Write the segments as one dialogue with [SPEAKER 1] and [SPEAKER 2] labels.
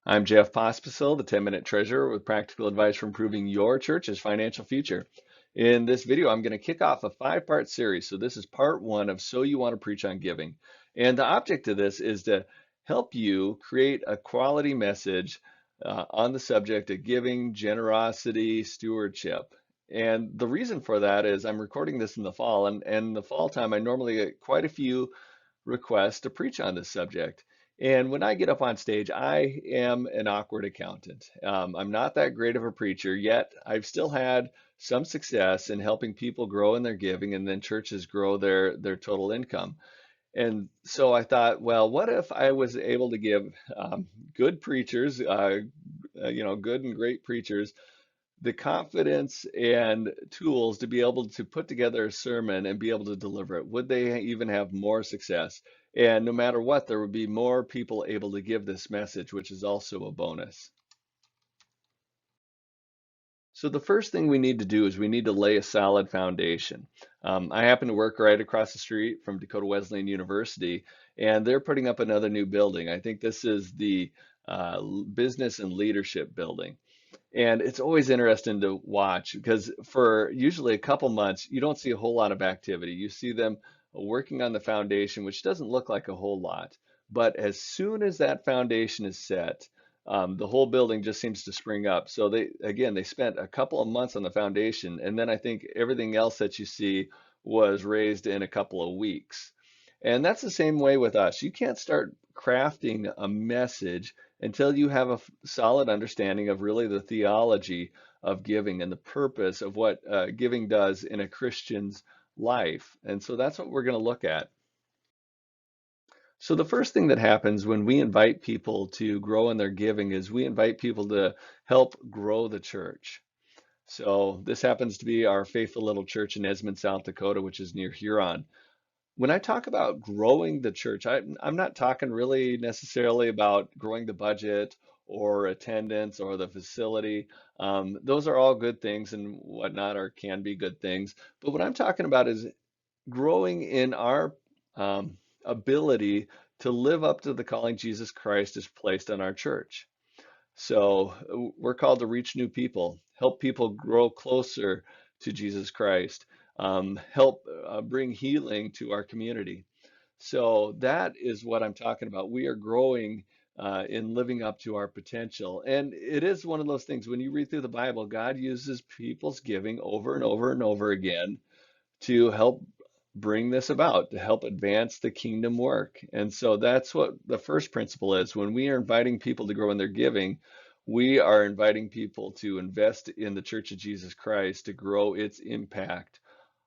[SPEAKER 1] I'm Jeff Pospisil, the 10-Minute Treasurer with practical advice for improving your church's financial future. In this video, I'm going to kick off a 5-part series. So this is part 1 of So You Want to Preach on Giving. And the object of this is to help you create a quality message on the subject of giving, generosity, stewardship. And the reason for that is I'm recording this in the fall, and the fall time I normally get quite a few request to preach on this subject. And when I get up on stage, I am an awkward accountant. I'm not that great of a preacher, yet I've still had some success in helping people grow in their giving and then churches grow their total income. And so I thought, well, what if I was able to give good preachers, good and great preachers, the confidence and tools to be able to put together a sermon and be able to deliver it? Would they even have more success? And no matter what, there would be more people able to give this message, which is also a bonus. So the first thing we need to do is we need to lay a solid foundation. I happen to work right across the street from Dakota Wesleyan University, and they're putting up another new building. I think this is the Business and Leadership Building. And it's always interesting to watch because for usually a couple months, you don't see a whole lot of activity. You see them working on the foundation, which doesn't look like a whole lot. But as soon as that foundation is set, the whole building just seems to spring up. So they spent a couple of months on the foundation, and then I think everything else that you see was raised in a couple of weeks. And that's the same way with us. You can't start crafting a message until you have a solid understanding of really the theology of giving and the purpose of what giving does in a Christian's life. And so that's what we're going to look at. So the first thing that happens when we invite people to grow in their giving is we invite people to help grow the church. So this happens to be our faithful little church in Esmond, South Dakota, which is near Huron. When I talk about growing the church, I'm not talking really necessarily about growing the budget or attendance or the facility. Those are all good things and whatnot, or can be good things. But what I'm talking about is growing in our ability to live up to the calling Jesus Christ has placed on our church. So we're called to reach new people, help people grow closer to Jesus Christ, help bring healing to our community. So that is what I'm talking about. We are growing in living up to our potential. And it is one of those things when you read through the Bible, God uses people's giving over and over and over again to help bring this about, to help advance the kingdom work. And so that's what the first principle is. When we are inviting people to grow in their giving, we are inviting people to invest in the Church of Jesus Christ to grow its impact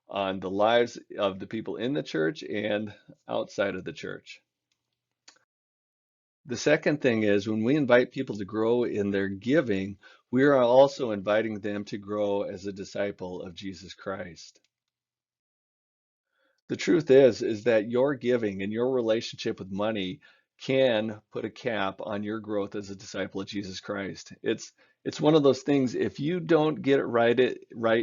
[SPEAKER 1] on the lives of the people in the church and outside of the church. The second thing is when we invite people to grow in their giving, we are also inviting them to grow as a disciple of Jesus Christ. The truth is that your giving and your relationship with money can put a cap on your growth as a disciple of Jesus Christ. It's one of those things, if you don't get it right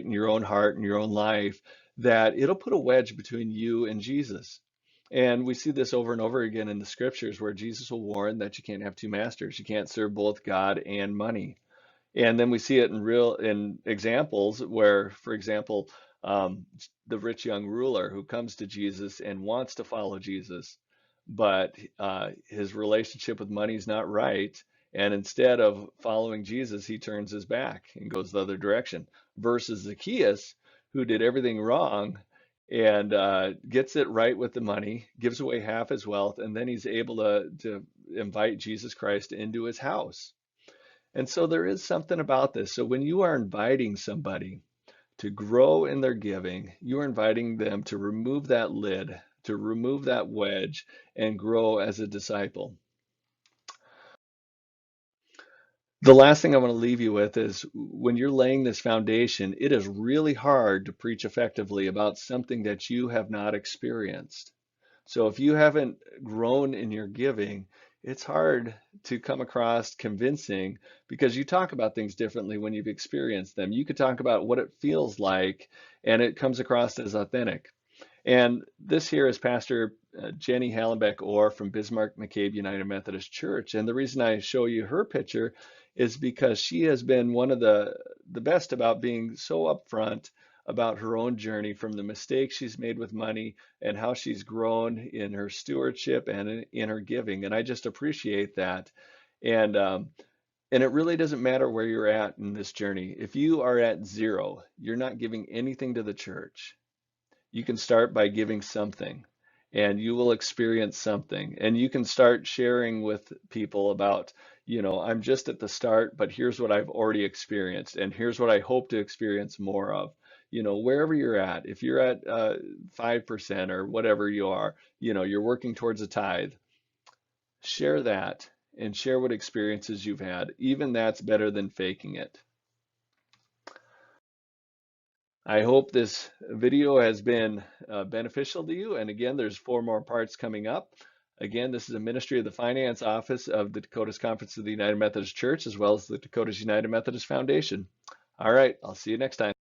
[SPEAKER 1] in your own heart and your own life, that it'll put a wedge between you and Jesus. And we see this over and over again in the scriptures where Jesus will warn that you can't have two masters. You can't serve both God and money. And then we see it in examples where, for example, the rich young ruler who comes to Jesus and wants to follow Jesus, but his relationship with money is not right. And instead of following Jesus, he turns his back and goes the other direction. Versus Zacchaeus, who did everything wrong and gets it right with the money, gives away half his wealth, and then he's able to invite Jesus Christ into his house. And so there is something about this. So when you are inviting somebody to grow in their giving, you are inviting them to remove that lid, to remove that wedge, and grow as a disciple. The last thing I want to leave you with is when you're laying this foundation, it is really hard to preach effectively about something that you have not experienced. So if you haven't grown in your giving, it's hard to come across convincing because you talk about things differently when you've experienced them. You could talk about what it feels like and it comes across as authentic. And this here is Pastor Jenny Hallenbeck Orr from Bismarck McCabe United Methodist Church. And the reason I show you her picture is because she has been one of the best about being so upfront about her own journey, from the mistakes she's made with money and how she's grown in her stewardship and in her giving. And I just appreciate that. And and it really doesn't matter where you're at in this journey. If you are at zero, you're not giving anything to the church. You can start by giving something, and you will experience something. And you can start sharing with people about, I'm just at the start, but here's what I've already experienced, and here's what I hope to experience more of. Wherever you're at, if you're at 5% or whatever you are, you're working towards a tithe, share that and share what experiences you've had. Even that's better than faking it. I hope this video has been beneficial to you. And again, there's 4 more parts coming up. Again, this is a ministry of the Finance Office of the Dakotas Conference of the United Methodist Church, as well as the Dakotas United Methodist Foundation. All right, I'll see you next time.